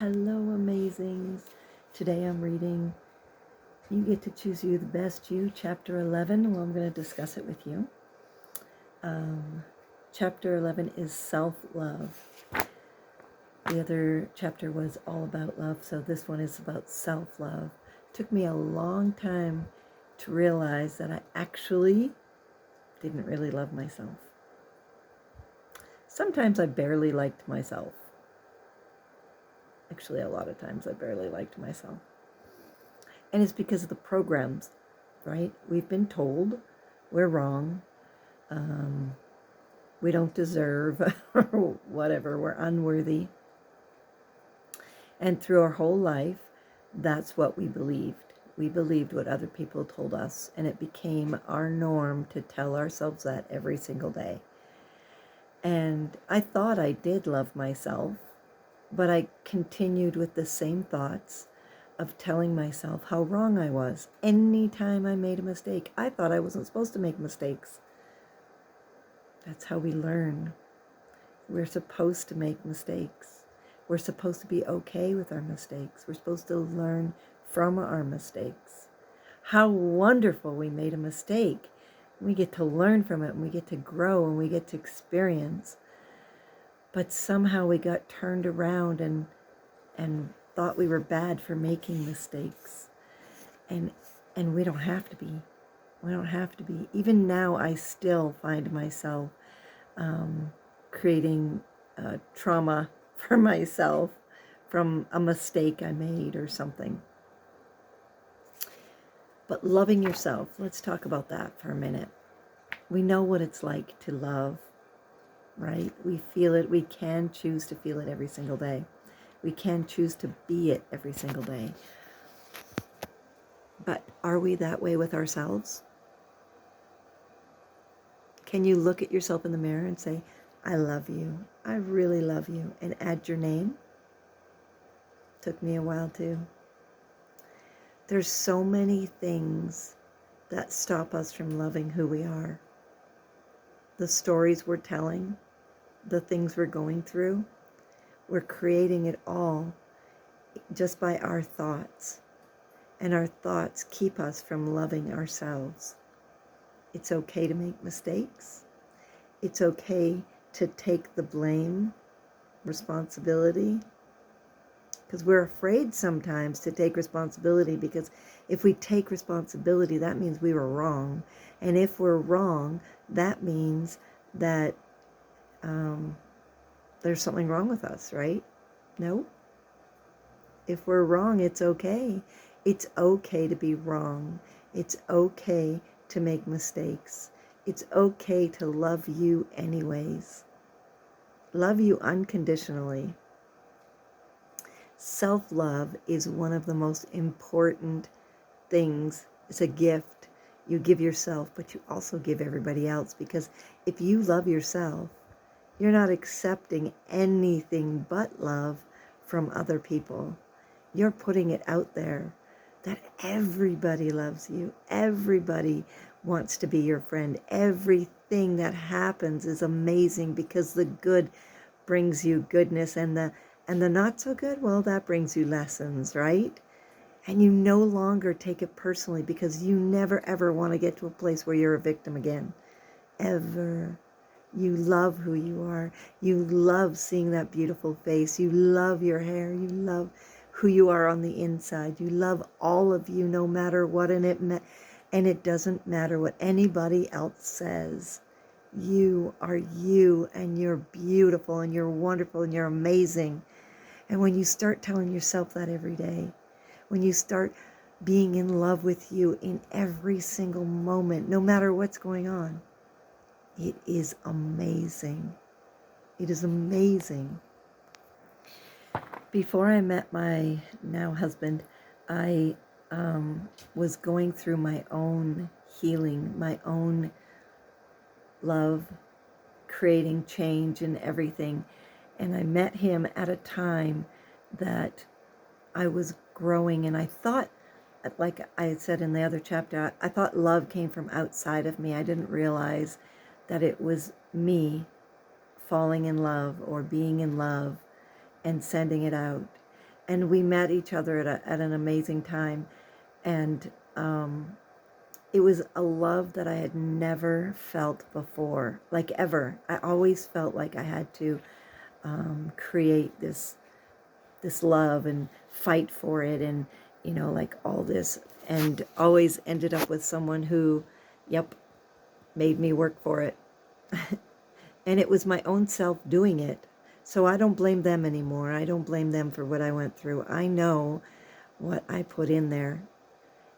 Hello, amazings. Today I'm reading You Get to Choose You, the Best You, Chapter 11. Well, I'm going to discuss it with you. Chapter 11 is self-love. The other chapter was all about love, so this one is about self-love. It took me a long time to realize that I actually didn't really love myself. Sometimes I barely liked myself. Actually, a lot of times I barely liked myself. And it's because of the programs, right? We've been told we're wrong, we don't deserve, or whatever, we're unworthy. And through our whole life, that's what we believed. We believed what other people told us, and it became our norm to tell ourselves that every single day. And I thought I did love myself, but I continued with the same thoughts of telling myself how wrong I was. Anytime I made a mistake, I thought I wasn't supposed to make mistakes. That's how we learn. We're supposed to make mistakes. We're supposed to be okay with our mistakes. We're supposed to learn from our mistakes. How wonderful we made a mistake. We get to learn from it, and we get to grow, and we get to experience. But somehow we got turned around and thought we were bad for making mistakes. And we don't have to be. We don't have to be. Even now, I still find myself creating trauma for myself from a mistake I made or something. But loving yourself, let's talk about that for a minute. We know what it's like to love, right? We feel it. We can choose to feel it every single day. We can choose to be it every single day. But are we that way with ourselves? Can you look at yourself in the mirror and say, I love you. I really love you. And add your name? Took me a while too. There's so many things that stop us from loving who we are. The stories we're telling, the things we're going through, we're creating it all just by our thoughts. And our thoughts keep us from loving ourselves. It's okay to make mistakes. It's okay to take the blame, responsibility, because we're afraid sometimes to take responsibility, because if we take responsibility, that means we were wrong. And if we're wrong, that means that there's something wrong with us, right? No? If we're wrong, it's okay. It's okay to be wrong. It's okay to make mistakes. It's okay to love you anyways. Love you unconditionally. Self-love is one of the most important things. It's a gift you give yourself, but you also give everybody else, because if you love yourself, you're not accepting anything but love from other people. You're putting it out there that everybody loves you. Everybody wants to be your friend. Everything that happens is amazing, because the good brings you goodness, and the not so good, well, that brings you lessons, right? And you no longer take it personally, because you never ever want to get to a place where you're a victim again. Ever. You love who you are. You love seeing that beautiful face. You love your hair. You love who you are on the inside. You love all of you, no matter what, and it doesn't matter what anybody else says. You are you, and you're beautiful, and you're wonderful, and you're amazing. And when you start telling yourself that every day, when you start being in love with you in every single moment, no matter what's going on, it is amazing. It is amazing. Before I met my now husband, I was going through my own healing, my own love, creating change and everything. And I met him at a time that I was growing, and I thought, like I had said in the other chapter, I thought love came from outside of me. I didn't realize that it was me falling in love or being in love and sending it out. and we met each other at an amazing time. And it was a love that I had never felt before, like ever. I always felt like I had to create this love and fight for it, and like all this, and always ended up with someone who, yep, made me work for it. And it was my own self doing it. So I don't blame them anymore. I don't blame them for what I went through. I know what I put in there.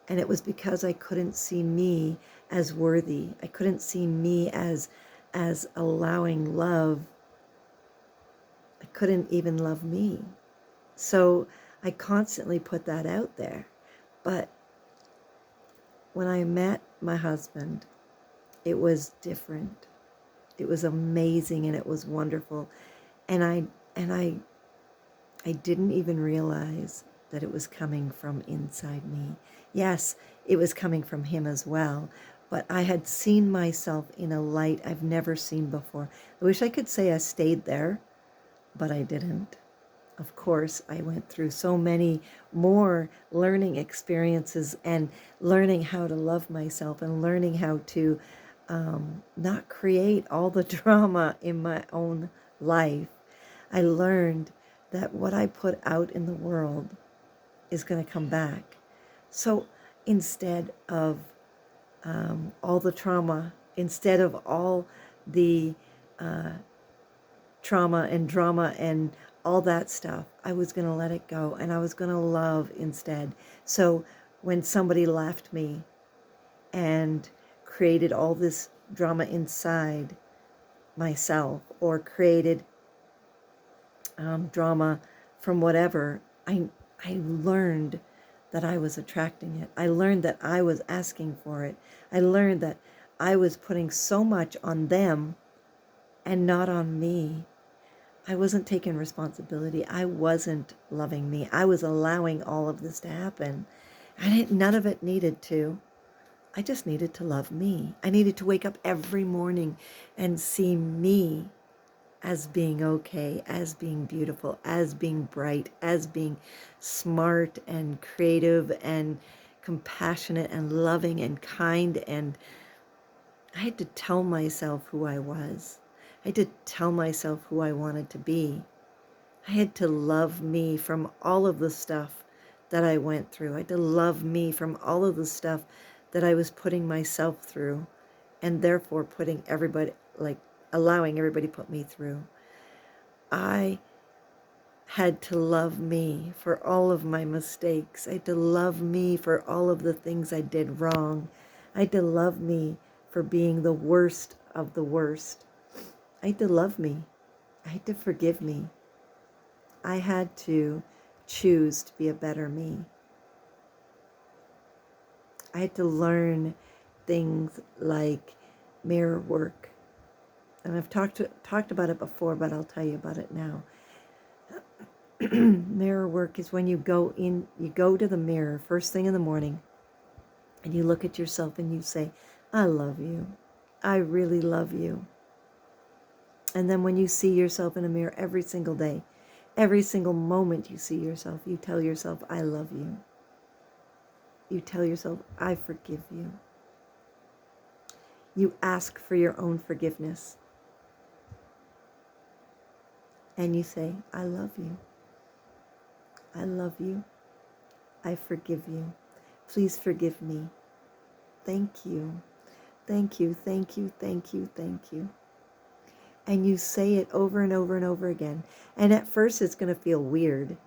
And it was because I couldn't see me as worthy. I couldn't see me as allowing love. I couldn't even love me. So I constantly put that out there. But when I met my husband, it was different. It was amazing, and it was wonderful. And I didn't even realize that it was coming from inside me. Yes, it was coming from him as well, but I had seen myself in a light I've never seen before. I wish I could say I stayed there, but I didn't. Of course, I went through so many more learning experiences and learning how to love myself and learning how to not create all the drama in my own life. I learned that what I put out in the world is going to come back. So instead of all the trauma, instead of all the trauma and drama and all that stuff, I was going to let it go, and I was going to love instead. So when somebody left me and created all this drama inside myself, or created drama from whatever, I learned that I was attracting it. I learned that I was asking for it. I learned that I was putting so much on them and not on me. I wasn't taking responsibility. I wasn't loving me. I was allowing all of this to happen. And none of it needed to. I just needed to love me. I needed to wake up every morning and see me as being okay, as being beautiful, as being bright, as being smart and creative and compassionate and loving and kind. And I had to tell myself who I was. I had to tell myself who I wanted to be. I had to love me from all of the stuff that I went through. I had to love me from all of the stuff that I was putting myself through, and therefore putting everybody, like allowing everybody to put me through. I had to love me for all of my mistakes. I had to love me for all of the things I did wrong. I had to love me for being the worst of the worst. I had to love me. I had to forgive me. I had to choose to be a better me. I had to learn things like mirror work. And I've talked about it before, but I'll tell you about it now. Mirror work is when you go to the mirror first thing in the morning, and you look at yourself and you say, I love you. I really love you. And then when you see yourself in a mirror every single day, every single moment you see yourself, you tell yourself, I love you. You tell yourself, I forgive you. You ask for your own forgiveness. And you say, I love you. I love you. I forgive you. Please forgive me. Thank you. Thank you, thank you, thank you, thank you. And you say it over and over and over again. And at first it's going to feel weird.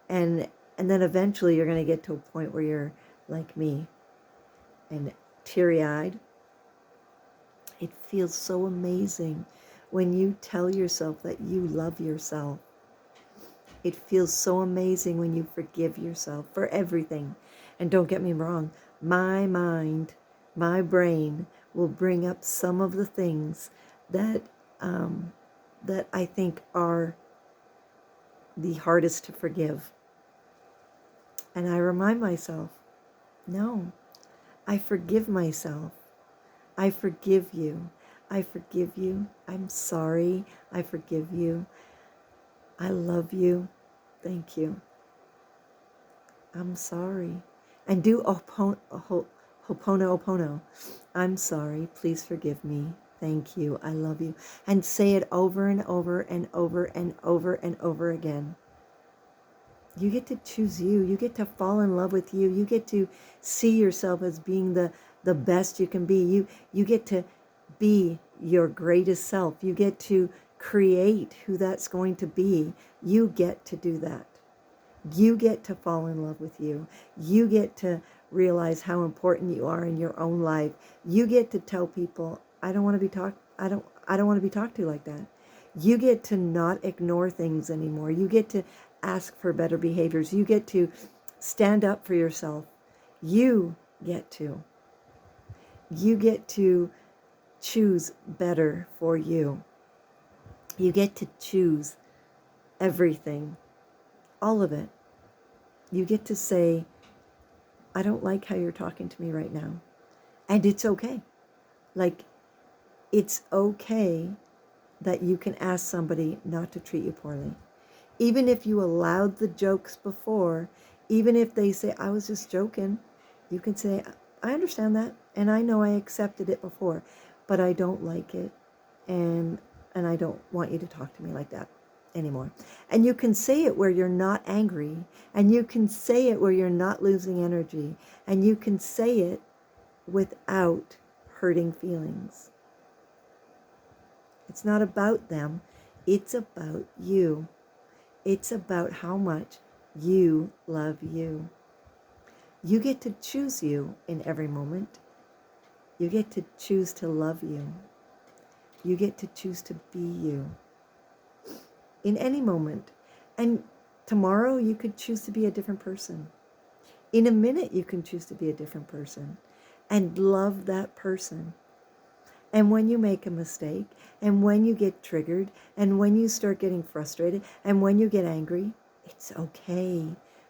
And then eventually you're going to get to a point where you're like me and teary-eyed. It feels so amazing when you tell yourself that you love yourself. It feels so amazing when you forgive yourself for everything. And don't get me wrong, my mind, my brain will bring up some of the things that that I think are the hardest to forgive. And I remind myself, no, I forgive myself. I forgive you. I forgive you. I'm sorry. I forgive you. I love you. Thank you. I'm sorry. And do Ho'oponopono. I'm sorry. Please forgive me. Thank you. I love you. And say it over and over and over and over and over again. You get to choose you. You get to fall in love with you. You get to see yourself as being the best you can be. You get to be your greatest self. You get to create who that's going to be. You get to do that. You get to fall in love with you. You get to realize how important you are in your own life. You get to tell people, I don't want to be talked I don't want to be talked to like that. You get to not ignore things anymore. You get to ask for better behaviors. You get to stand up for yourself. You get to. You get to choose better for you. You get to choose everything, all of it. You get to say, I don't like how you're talking to me right now. And it's okay. Like, it's okay that you can ask somebody not to treat you poorly. Even if you allowed the jokes before, even if they say, I was just joking, you can say, I understand that. And I know I accepted it before, but I don't like it. And I don't want you to talk to me like that anymore. And you can say it where you're not angry, and you can say it where you're not losing energy, and you can say it without hurting feelings. It's not about them. It's about you. It's about how much you love you. You get to choose you in every moment. You get to choose to love you. You get to choose to be you in any moment. And tomorrow you could choose to be a different person. In a minute you can choose to be a different person and love that person. And when you make a mistake, and when you get triggered, and when you start getting frustrated, and when you get angry, it's okay.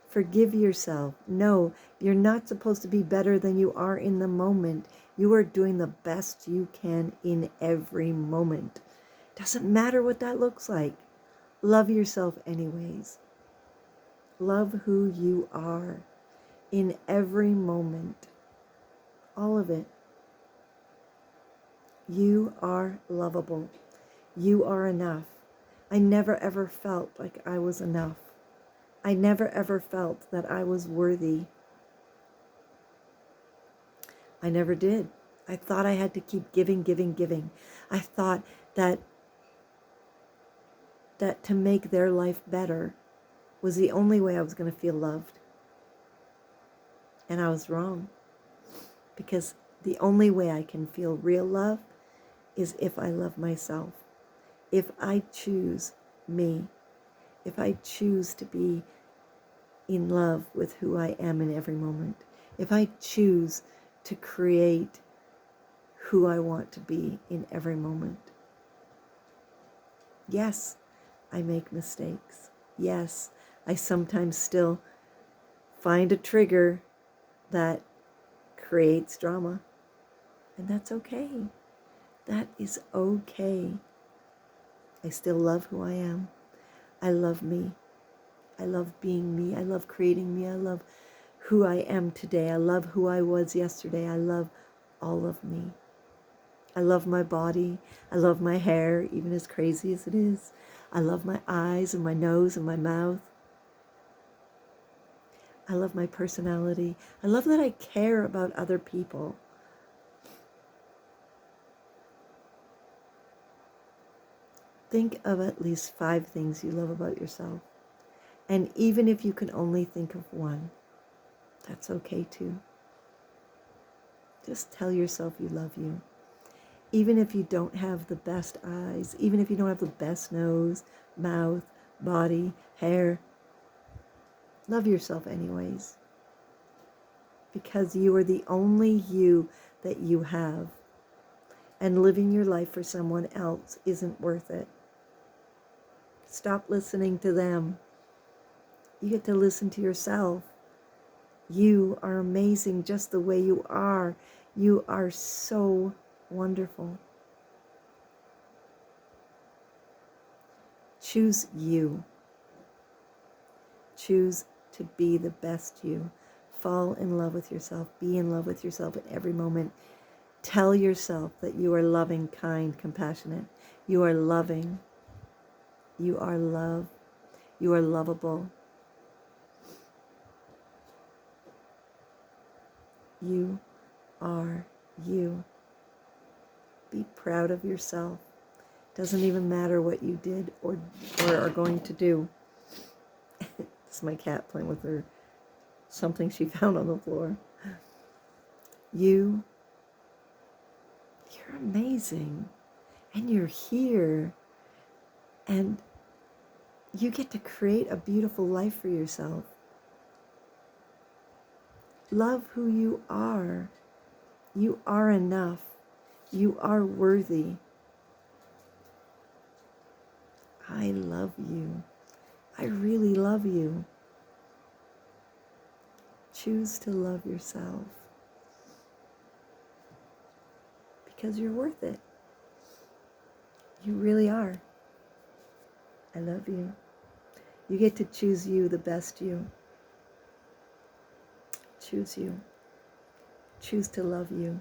Forgive yourself. No, you're not supposed to be better than you are in the moment. You are doing the best you can in every moment. Doesn't matter what that looks like. Love yourself anyways. Love who you are in every moment. All of it. You are lovable. You are enough. I never ever felt like I was enough. I never ever felt that I was worthy. I never did. I thought I had to keep giving, giving, giving. I thought that to make their life better was the only way I was going to feel loved. And I was wrong. Because the only way I can feel real love is if I love myself. If I choose me. If I choose to be in love with who I am in every moment. If I choose to create who I want to be in every moment. Yes, I make mistakes. Yes, I sometimes still find a trigger that creates drama. And that's okay. That is okay. I still love who I am. I love me. I love being me. I love creating me. I love who I am today. I love who I was yesterday. I love all of me. I love my body. I love my hair, even as crazy as it is. I love my eyes and my nose and my mouth. I love my personality. I love that I care about other people. Think of at least 5 things you love about yourself. And even if you can only think of one, that's okay too. Just tell yourself you love you. Even if you don't have the best eyes, even if you don't have the best nose, mouth, body, hair, love yourself anyways. Because you are the only you that you have. And living your life for someone else isn't worth it. Stop listening to them. You get to listen to yourself. You are amazing just the way you are. You are so wonderful. Choose you. Choose to be the best you. Fall in love with yourself. Be in love with yourself at every moment. Tell yourself that you are loving, kind, compassionate. You are loving. You are love. You are lovable. You are you. Be proud of yourself. Doesn't even matter what you did or are going to do. This is my cat playing with her something she found on the floor. You're amazing. And you're here. And you get to create a beautiful life for yourself. Love who you are. You are enough. You are worthy. I love you. I really love you. Choose to love yourself. Because you're worth it. You really are. I love you. You get to choose you, the best you. Choose you. Choose to love you.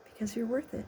Because you're worth it.